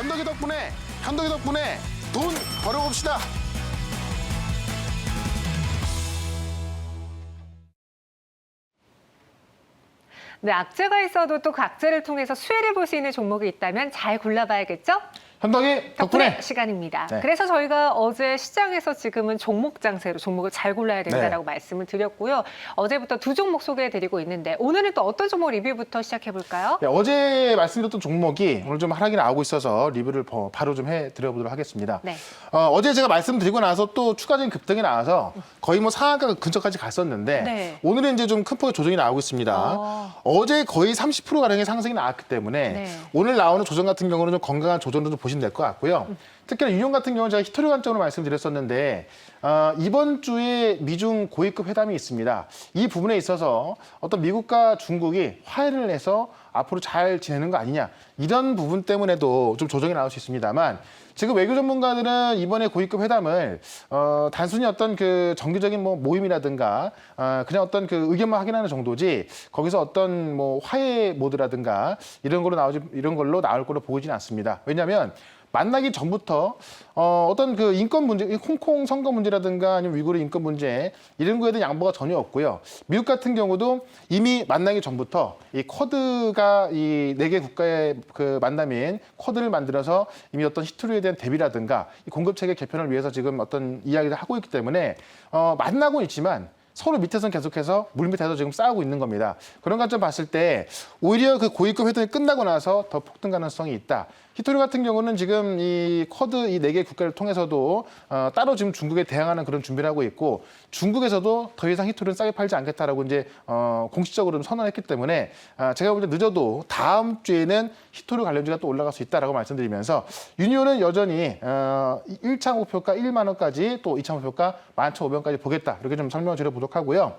현덕이 덕분에 돈 벌어봅시다. 네, 악재가 있어도 또 그 악재를 통해서 수혜를 볼 수 있는 종목이 있다면 잘 골라봐야겠죠? 현덕이 덕분에. 시간입니다. 네. 그래서 저희가 어제 시장에서 지금은 종목 장세로 종목을 잘 골라야 된다라고 말씀을 드렸고요. 어제부터 두 종목 소개해드리고 있는데 오늘은 또 어떤 종목 리뷰부터 시작해볼까요? 네, 어제 말씀드렸던 종목이 오늘 좀 하락이 나오고 있어서 리뷰를 바로 좀 해드려보도록 하겠습니다. 네. 어제 제가 말씀드리고 나서 또 추가적인 급등이 나와서 거의 뭐 상한가 근처까지 갔었는데 네. 오늘은 이제 좀 큰 폭의 조정이 나오고 있습니다. 어제 거의 30%가량의 상승이 나왔기 때문에 네. 오늘 나오는 조정 같은 경우는 좀 건강한 조정으로 좀 보시면 될 것 같고요. 특히나 유형 같은 경우는 제가 히토리 관점으로 말씀드렸었는데 이번 주에 미중 고위급 회담이 있습니다. 이 부분에 있어서 어떤 미국과 중국이 화해를 해서 앞으로 잘 지내는 거 아니냐 이런 부분 때문에도 좀 조정이 나올 수 있습니다만 지금 외교 전문가들은 이번에 고위급 회담을 단순히 어떤 그 정기적인 뭐 모임이라든가 그냥 어떤 그 의견만 확인하는 정도지 거기서 어떤 뭐 화해 모드라든가 이런 걸로 나올 걸로 보이지는 않습니다. 왜냐하면 만나기 전부터 어떤 그 인권 문제, 홍콩 선거 문제라든가 아니면 위구르 인권 문제 이런 거에 대한 양보가 전혀 없고요. 미국 같은 경우도 이미 만나기 전부터 이 쿼드가 이 4개 국가의 그 만남인 쿼드를 만들어서 이미 어떤 히토리에 대한 대비라든가 이 공급 체계 개편을 위해서 지금 어떤 이야기를 하고 있기 때문에 만나고는 있지만 서로 밑에서는 계속해서 물밑에서 지금 싸우고 있는 겁니다. 그런 관점 봤을 때 오히려 그 고위급 회담이 끝나고 나서 더 폭등 가능성이 있다. 히토리 같은 경우는 지금 이 쿼드 이 4개 국가를 통해서도 따로 지금 중국에 대항하는 그런 준비를 하고 있고 중국에서도 더 이상 히토리는 싸게 팔지 않겠다라고 이제 공식적으로 선언했기 때문에 제가 볼 때 늦어도 다음 주에는 히토리 관련주가 또 올라갈 수 있다라고 말씀드리면서 유니온은 여전히 1차 목표가 1만 원까지 또 2차 목표가 11,500원까지 보겠다. 이렇게 좀 설명을 드려보도록 하고요.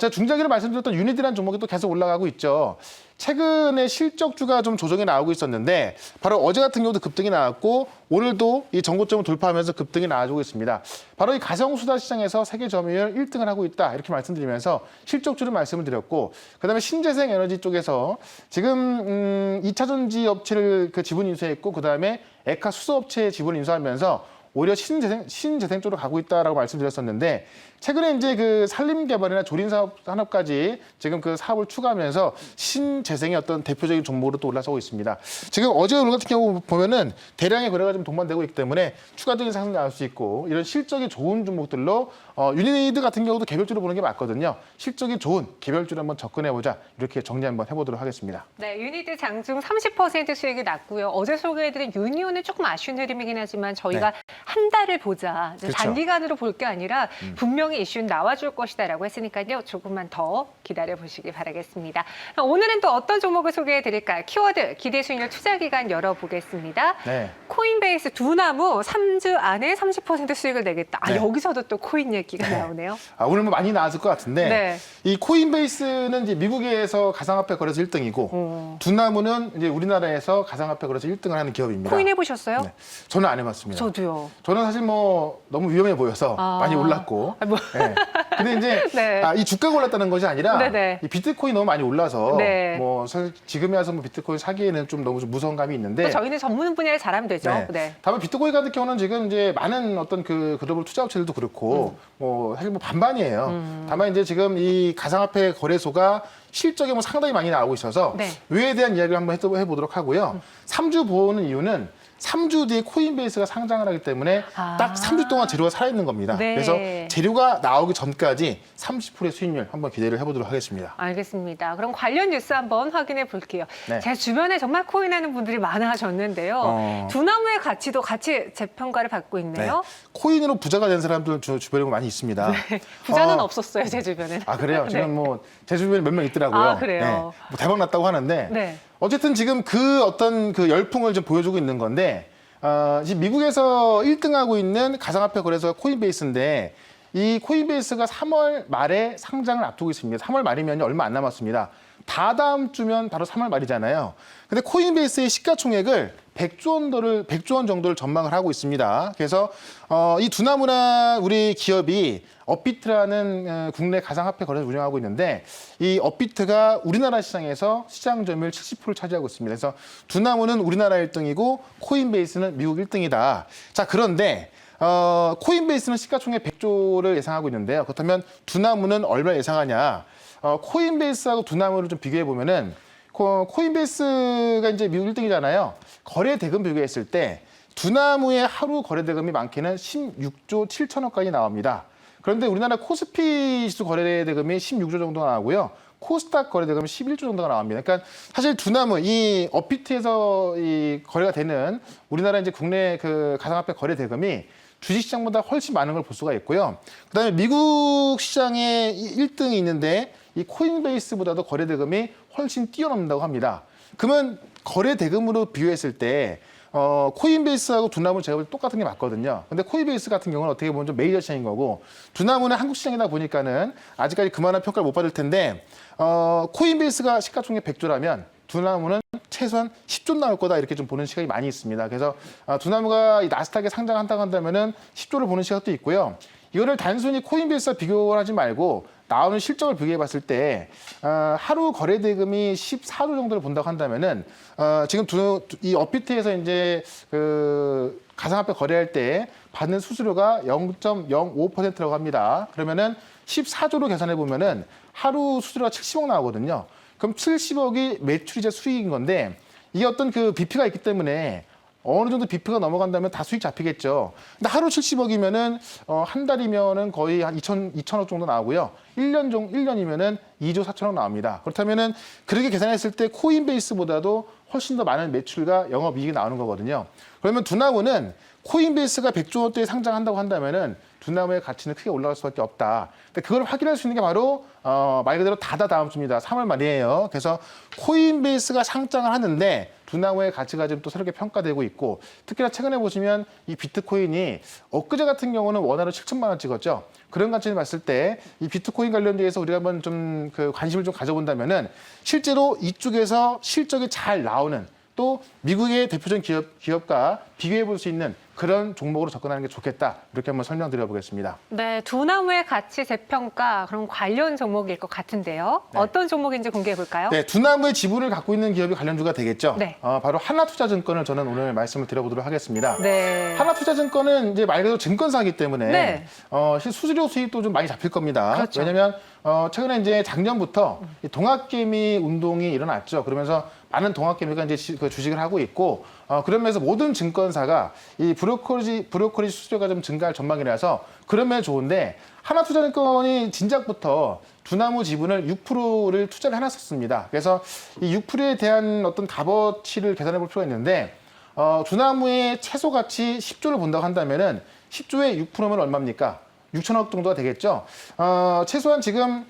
제가 중장기로 말씀드렸던 유니디라는 종목이 또 계속 올라가고 있죠. 최근에 실적주가 좀 조정이 나오고 있었는데 바로 어제 같은 경우도 급등이 나왔고 오늘도 이 전고점을 돌파하면서 급등이 나와주고 있습니다. 바로 이 가성수다 시장에서 세계 점유율 1등을 하고 있다 이렇게 말씀드리면서 실적주를 말씀을 드렸고 그다음에 신재생 에너지 쪽에서 지금 2차 전지 업체를 그 지분 인수했고 그다음에 에카 수소업체 지분 인수하면서 오히려 신재생 쪽으로 가고 있다라고 말씀드렸었는데 최근에 이제 그 산림 개발이나 조린 산업까지 지금 그 사업을 추가하면서 신재생의 어떤 대표적인 종목으로 또 올라서고 있습니다. 지금 어제 오늘 같은 경우 보면은 대량의 거래가 좀 동반되고 있기 때문에 추가적인 상승이 나올 수 있고 이런 실적이 좋은 종목들로 유니드 같은 경우도 개별주로 보는 게 맞거든요. 실적이 좋은 개별주로 한번 접근해보자 이렇게 정리 한번 해보도록 하겠습니다. 네, 유니드 장중 30% 수익이 났고요. 어제 소개해드린 유니온은 조금 아쉬운 흐름이긴 하지만 저희가 한 달을 보자. 그렇죠. 단기간으로 볼 게 아니라 분명히 이슈는 나와줄 것이다라고 했으니까요. 조금만 더 기다려보시기 바라겠습니다. 오늘은 또 어떤 종목을 소개해드릴까요? 키워드 기대 수익률 투자 기간 열어보겠습니다. 네. 코인베이스 두나무 3주 안에 30% 수익을 내겠다. 네. 여기서도 또 코인 얘기가 나오네요. 오늘 뭐 많이 나왔을 것 같은데 네. 이 코인베이스는 이제 미국에서 가상화폐 거래소 1등이고 두나무는 이제 우리나라에서 가상화폐 거래소 1등을 하는 기업입니다. 코인 해보셨어요? 네. 저는 안 해봤습니다. 저도요. 저는 사실 뭐 너무 위험해 보여서 많이 올랐고. 뭐. 네. 근데 이제 네. 이 주가가 올랐다는 것이 아니라 네네. 이 비트코인 너무 많이 올라서 네. 뭐 사실 지금에 와서 뭐 비트코인 사기에는 좀 너무 좀 무서운 감이 있는데. 또 저희는 전문 분야를 잘하면 되죠. 네. 네. 다만 비트코인 같은 경우는 지금 이제 많은 어떤 그 글로벌 투자 업체들도 그렇고 뭐 사실 뭐 반반이에요. 다만 이제 지금 이 가상화폐 거래소가 실적이 뭐 상당히 많이 나오고 있어서 네. 왜에 대한 이야기를 한번 해보도록 하고요. 3주 보는 이유는 3주 뒤에 코인베이스가 상장을 하기 때문에 딱 3주 동안 재료가 살아있는 겁니다. 네. 그래서 재료가 나오기 전까지 30%의 수익률 한번 기대를 해보도록 하겠습니다. 알겠습니다. 그럼 관련 뉴스 한번 확인해 볼게요. 네. 제 주변에 정말 코인하는 분들이 많아졌는데요. 두나무의 가치도 같이 재평가를 받고 있네요. 코인으로 부자가 된 사람들 주변에 많이 있습니다. 부자는 없었어요, 제 주변에는. 아, 그래요? 지금 네. 뭐 제 주변에 몇 명 있더라고요. 아, 그래요? 뭐 대박 났다고 하는데 네. 어쨌든 지금 그 어떤 그 열풍을 좀 보여주고 있는 건데 지금 미국에서 1등하고 있는 가상화폐 거래소가 코인베이스인데 이 코인베이스가 3월 말에 상장을 앞두고 있습니다. 3월 말이면 얼마 안 남았습니다. 다다음 주면 바로 3월 말이잖아요. 근데 코인베이스의 시가총액을 100조 원 정도를 전망을 하고 있습니다. 그래서 이 두나무나 우리 기업이 업비트라는 국내 가상화폐 거래소를 운영하고 있는데 이 업비트가 우리나라 시장에서 시장 점유율 70%를 차지하고 있습니다. 그래서 두나무는 우리나라 1등이고 코인베이스는 미국 1등이다. 자, 그런데 코인베이스는 시가총액 100조를 예상하고 있는데요. 그렇다면 두나무는 얼마 예상하냐? 코인베이스하고 두나무를 좀 비교해 보면은 코인베이스가 이제 미국 1등이잖아요. 거래 대금 비교했을 때 두나무의 하루 거래 대금이 많게는 16조 7천억까지 나옵니다. 그런데 우리나라 코스피 지수 거래 대금이 16조 정도가 나오고요. 코스닥 거래 대금이 11조 정도가 나옵니다. 그러니까 사실 두나무 이 업비트에서 이 거래가 되는 우리나라 이제 국내 그 가상화폐 거래 대금이 주식시장보다 훨씬 많은 걸 볼 수가 있고요. 그다음에 미국 시장에 1등이 있는데 이 코인베이스보다도 거래 대금이 훨씬 뛰어넘는다고 합니다. 그러면 거래 대금으로 비교했을 때 코인베이스하고 두나무는 제가 볼 때 똑같은 게 맞거든요. 근데 코인베이스 같은 경우는 어떻게 보면 좀 메이저 시장인 거고 두나무는 한국 시장이다 보니까는 아직까지 그만한 평가를 못 받을 텐데 코인베이스가 시가총액 100조라면 두나무는 최소한 10조 나올 거다 이렇게 좀 보는 시각이 많이 있습니다. 그래서 두나무가 이 나스닥에 상장한다고 한다면은 10조를 보는 시각도 있고요. 이거를 단순히 코인베이스와 비교를 하지 말고 나오는 실적을 비교해 봤을 때 하루 거래 대금이 14조 정도를 본다고 한다면은 지금 이 업비트에서 이제 그 가상화폐 거래할 때 받는 수수료가 0.05%라고 합니다. 그러면은 14조로 계산해 보면은 하루 수수료가 70억 나오거든요. 그럼 70억이 매출이자 수익인 건데 이게 어떤 그 BP가 있기 때문에 어느 정도 BP가 넘어간다면 다 수익 잡히겠죠. 근데 하루 70억이면은 한 달이면은 거의 한 2천억 정도 나오고요. 1년이면은 2조 4천억 나옵니다. 그렇다면은 그렇게 계산했을 때 코인베이스보다도 훨씬 더 많은 매출과 영업이익이 나오는 거거든요. 그러면 두나무는 코인베이스가 100조 원대에 상장한다고 한다면은 두나무의 가치는 크게 올라갈 수밖에 없다. 근데 그걸 확인할 수 있는 게 바로 말 그대로 다음 주입니다. 3월 말이에요. 그래서 코인베이스가 상장을 하는데 두나무의 가치가 지금 또 새롭게 평가되고 있고 특히나 최근에 보시면 이 비트코인이 엊그제 같은 경우는 원화로 7천만 원 찍었죠. 그런 관점을 봤을 때 이 비트코인 관련돼서 우리가 한번 좀 그 관심을 좀 가져본다면은 실제로 이쪽에서 실적이 잘 나오는 또 미국의 대표적인 기업과 비교해 볼 수 있는 그런 종목으로 접근하는 게 좋겠다. 이렇게 한번 설명드려 보겠습니다. 네, 두나무의 가치 재평가 그런 관련 종목일 것 같은데요. 네. 어떤 종목인지 공개해 볼까요? 네, 두나무의 지분을 갖고 있는 기업이 관련주가 되겠죠. 네. 바로 하나투자증권을 저는 오늘 말씀을 드려보도록 하겠습니다. 네. 하나투자증권은 이제 말 그대로 증권사이기 때문에 네. 실제 수수료 수익도 좀 많이 잡힐 겁니다. 그렇죠. 왜냐하면 최근에 이제 작년부터 이 동학개미 운동이 일어났죠. 그러면서 많은 동학개미가 이제 그 주식을 하고 있고 그러면서 모든 증권사가 이 브로커리지 수수료가 좀 증가할 전망이라서 그런 면이 좋은데 하나투자증권이 진작부터 두나무 지분을 6%를 투자를 해놨었습니다. 그래서 이 6%에 대한 어떤 값어치를 계산해 볼 필요가 있는데 두나무의 최소 가치 10조를 본다고 한다면은 10조에 6%면 얼마입니까? 6천억 정도가 되겠죠. 최소한 지금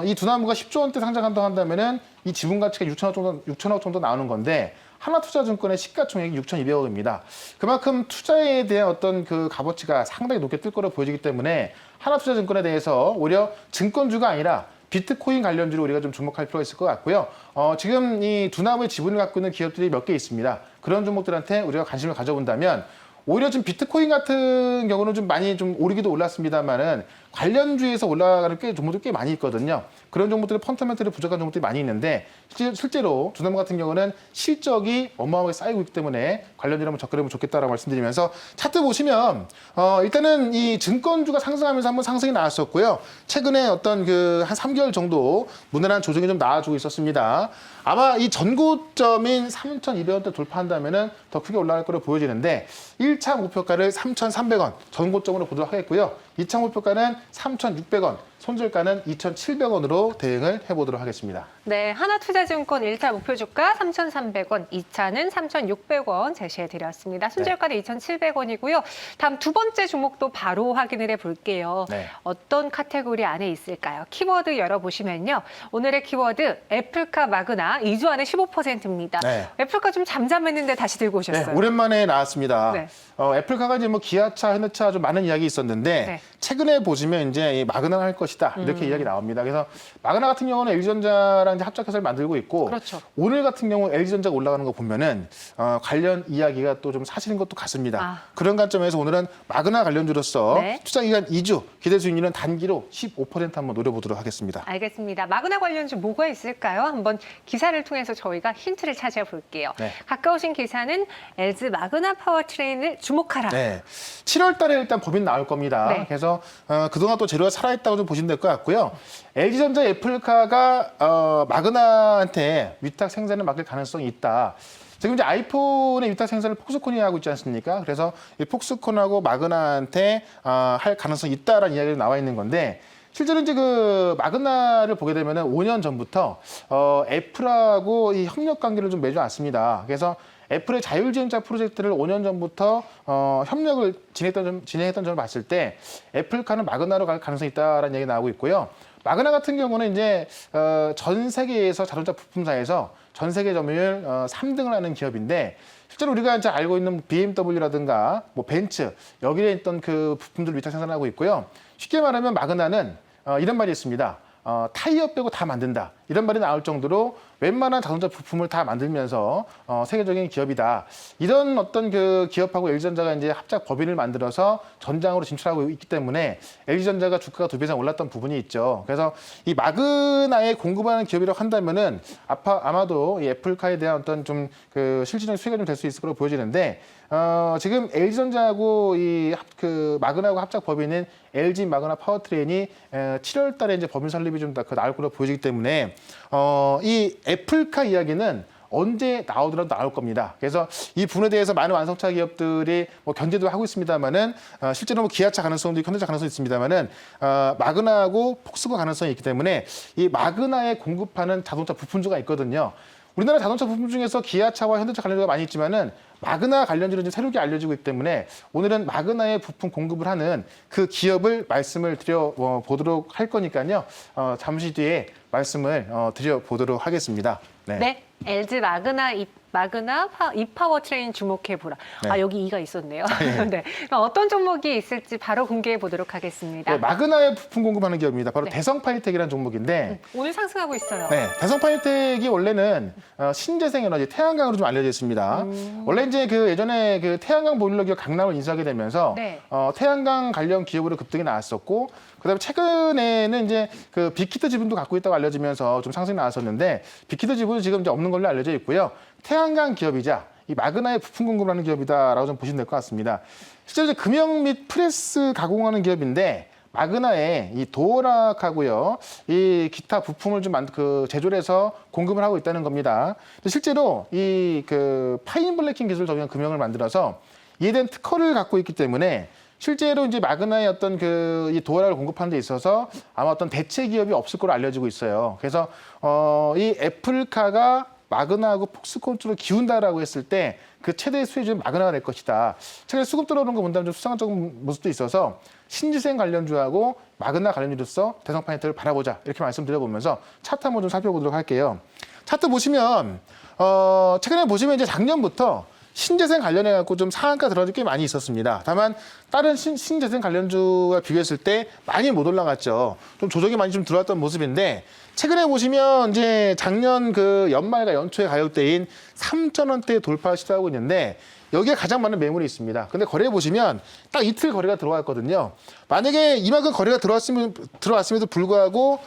이 두나무가 10조 원대 상장한다고 한다면은 이 지분 가치가 6천억 정도 나오는 건데 하나투자증권의 시가총액이 6,200억입니다. 그만큼 투자에 대한 어떤 그 값어치가 상당히 높게 뜰 거로 보여지기 때문에 하나투자증권에 대해서 오히려 증권주가 아니라 비트코인 관련주로 우리가 좀 주목할 필요가 있을 것 같고요. 지금 이 두나무의 지분을 갖고 있는 기업들이 몇 개 있습니다. 그런 종목들한테 우리가 관심을 가져본다면 오히려 지금 비트코인 같은 경우는 좀 많이 좀 오르기도 올랐습니다만은 관련주에서 올라가는 종목들이 꽤 많이 있거든요. 그런 종목들이 펀더멘털이 부족한 종목들이 많이 있는데 실제로 두나무 같은 경우는 실적이 어마어마하게 쌓이고 있기 때문에 관련주를 한번 접근해보면 좋겠다라고 말씀드리면서 차트 보시면 일단은 이 증권주가 상승하면서 한번 상승이 나왔었고요. 최근에 어떤 그 한 3개월 정도 무난한 조정이 좀 나와주고 있었습니다. 아마 이 전고점인 3,200원대 돌파한다면은 더 크게 올라갈 거로 보여지는데 1차 목표가를 3,300원 전고점으로 보도록 하겠고요. 2차 목표가는 3,600원, 손절가는 2,700원으로 대응을 해보도록 하겠습니다. 네, 하나투자증권 1차 목표 주가 3,300원, 2차는 3,600원 제시해드렸습니다. 손절가는 2,700원이고요. 다음 두 번째 종목도 바로 확인을 해볼게요. 네. 어떤 카테고리 안에 있을까요? 키워드 열어보시면요. 오늘의 키워드 애플카 마그나 2주 안에 15%입니다. 네. 애플카 좀 잠잠했는데 다시 들고 오셨어요. 네, 오랜만에 나왔습니다. 네. 애플카가 이제 뭐 기아차, 현대차 좀 많은 이야기 있었는데 네. 최근에 보시면 이제 이 마그나가 할 것이 것이다. 이렇게 이야기 나옵니다. 그래서 마그나 같은 경우는 LG전자랑 이제 합작해서 만들고 있고 그렇죠. 오늘 같은 경우 LG전자가 올라가는 거 보면은 관련 이야기가 또 좀 사실인 것도 같습니다. 그런 관점에서 오늘은 마그나 관련주로서 네. 투자 기간 2주 기대 수익률은 단기로 15% 한번 노려보도록 하겠습니다. 알겠습니다. 마그나 관련주 뭐가 있을까요? 한번 기사를 통해서 저희가 힌트를 찾아볼게요. 네. 가까우신 기사는 LG 마그나 파워트레인을 주목하라. 네. 7월 달에 일단 법인 나올 겁니다. 네. 그래서 그동안 또 재료가 살아있다고 좀 보시면 될 것 같고요. LG전자 애플카가 마그나한테 위탁 생산을 맡길 가능성이 있다. 지금 이제 아이폰의 위탁 생산을 폭스콘이 하고 있지 않습니까? 그래서 이 폭스콘하고 마그나한테 할 가능성이 있다라는 이야기가 나와 있는 건데 실제로 이제 그 마그나를 보게 되면은 5년 전부터 애플하고 이 협력 관계를 좀 맺어왔습니다. 그래서 애플의 자율주행차 프로젝트를 5년 전부터 협력을 진행했던 점을 봤을 때 애플카는 마그나로 갈 가능성이 있다라는 얘기가 나오고 있고요. 마그나 같은 경우는 이제 전 세계에서 자동차 부품사에서 전 세계 점유율 3등을 하는 기업인데 실제로 우리가 이제 알고 있는 BMW라든가 뭐 벤츠 여기에 있던 그 부품들 위탁 생산하고 있고요. 쉽게 말하면 마그나는 이런 말이 있습니다. 타이어 빼고 다 만든다. 이런 말이 나올 정도로 웬만한 자동차 부품을 다 만들면서 세계적인 기업이다. 이런 어떤 그 기업하고 LG전자가 이제 합작 법인을 만들어서 전장으로 진출하고 있기 때문에 LG전자가 주가가 2배 이상 올랐던 부분이 있죠. 그래서 이 마그나에 공급하는 기업이라고 한다면은 아마도 이 애플카에 대한 어떤 좀 그 실질적인 수혜가 좀 될 수 있을 거로 보여지는데 지금 LG전자하고 그 마그나하고 합작 법인인 LG 마그나 파워트레인이 7월 달에 이제 법인 설립이 좀 나올 거로 보여지기 때문에 이 애플카 이야기는 언제 나오더라도 나올 겁니다. 그래서 이 부분에 대해서 많은 완성차 기업들이 뭐 견제도 하고 있습니다만은 실제로 뭐 기아차 가능성도 있고 현대차 가능성도 있습니다만은 마그나하고 폭스콘 가능성이 있기 때문에 이 마그나에 공급하는 자동차 부품주가 있거든요. 우리나라 자동차 부품 중에서 기아차와 현대차 관련주가 많이 있지만은 마그나 관련주는 지금 새롭게 알려지고 있기 때문에 오늘은 마그나의 부품 공급을 하는 그 기업을 말씀을 드려보도록 할 거니까요. 잠시 뒤에 말씀을 드려보도록 하겠습니다. 네. LG 마그나 이파워트레인 주목해보라. 네. 여기 이가 있었네요. 네. 그럼 어떤 종목이 있을지 바로 공개해 보도록 하겠습니다. 네, 마그나의 부품 공급하는 기업입니다. 바로 네. 대성파이텍이라는 종목인데 오늘 상승하고 있어요. 네, 대성파이텍이 원래는 신재생 에너지 태양광으로 좀 알려져 있습니다. 원래 이제 그 예전에 그 태양광 보일러 기업 강남을 인수하게 되면서 네. 태양광 관련 기업으로 급등이 나왔었고 그다음에 최근에는 이제 그 빅히트 지분도 갖고 있다고 알려지면서 좀 상승이 나왔었는데 빅히트 지분은 지금 이제 없는 걸로 알려져 있고요. 태양광 기업이자 이 마그나의 부품 공급을 하는 기업이다라고 좀 보시면 될 것 같습니다. 실제로 이제 금형 및 프레스 가공하는 기업인데 마그나에 이 도어락하고요, 이 기타 부품을 좀 제조를 해서 공급을 하고 있다는 겁니다. 실제로 이 그 파인 블래킹 기술을 적용한 금형을 만들어서 이에 대한 특허를 갖고 있기 때문에 실제로 이제 마그나의 어떤 이 도어락을 공급하는 데 있어서 아마 어떤 대체 기업이 없을 거로 알려지고 있어요. 그래서 이 애플카가 마그나하고 폭스콘 쪽으로 기운다라고 했을 때 그 최대 수혜주는 마그나가 될 것이다. 최근에 수급 들어오는 거 본다면 좀 수상적인 모습도 있어서 신재생 관련주하고 마그나 관련주로서 대성파이텍을 바라보자 이렇게 말씀드려보면서 차트 한번 좀 살펴보도록 할게요. 차트 보시면 최근에 보시면 이제 작년부터 신재생 관련해 갖고 좀 상한가 들어간 게 꽤 많이 있었습니다. 다만 다른 신재생 관련주와 비교했을 때 많이 못 올라갔죠. 좀 조정이 많이 좀 들어왔던 모습인데 최근에 보시면 이제 작년 그 연말과 연초의 가격대인 3,000원대 돌파 시도하고 있는데 여기에 가장 많은 매물이 있습니다. 근데 거래해 보시면 딱 이틀 거래가 들어왔거든요. 만약에 이만큼 거래가 들어왔음에도 불구하고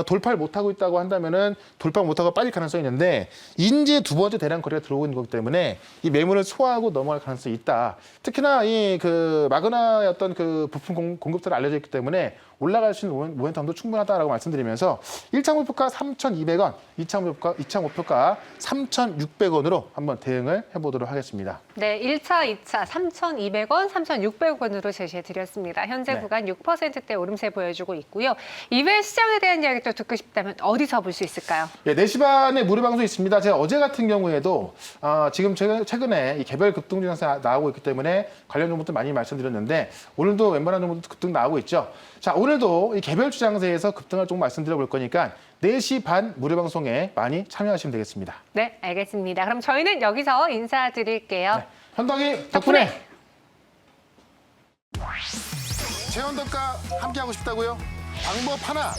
돌파를 못하고 있다고 한다면은 돌파 못하고 빠질 가능성이 있는데 이제 두 번째 대량 거래가 들어오고 있는 거기 때문에 이 매물을 소화하고 넘어갈 가능성이 있다. 특히나 이 그 마그나의 어떤 그 부품 공급처를 알려져 있기 때문에 올라갈 수 있는 모멘텀도 충분하다라고 말씀드리면서 1차 목표가 3,200원, 2차 목표가 3,600원으로 한번 대응을 해보도록 하겠습니다. 네, 1차, 2차 3,200원, 3,600원으로 제시해 드렸습니다. 현재 네. 구간 6%대 오름세 보여주고 있고요. 이외 시장에 대한 이야기 또 듣고 싶다면 어디서 볼 수 있을까요? 네, 4시 반에 무료 방송이 있습니다. 제가 어제 같은 경우에도 지금 최근에 이 개별 급등 증상 나오고 있기 때문에 관련 정보들 많이 말씀드렸는데 오늘도 웬만한 정보도 급등 나오고 있죠. 자, 오늘도 이 개별 주장세에서 급등을 조금 말씀드려 볼 거니까 4시 반 무료 방송에 많이 참여하시면 되겠습니다. 네, 알겠습니다. 그럼 저희는 여기서 인사드릴게요. 네, 현덕이 덕분에 재현덕과 함께하고 싶다고요? 방법 하나.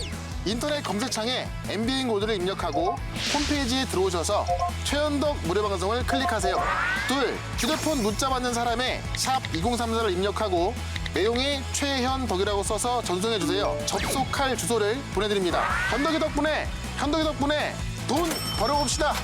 인터넷 검색창에 MBN 코드를 입력하고 홈페이지에 들어오셔서 최현덕 무료방송을 클릭하세요. 둘, 휴대폰 문자 받는 사람의 샵 2034를 입력하고 내용에 최현덕이라고 써서 전송해주세요. 접속할 주소를 보내드립니다. 현덕이 덕분에 돈 벌어봅시다.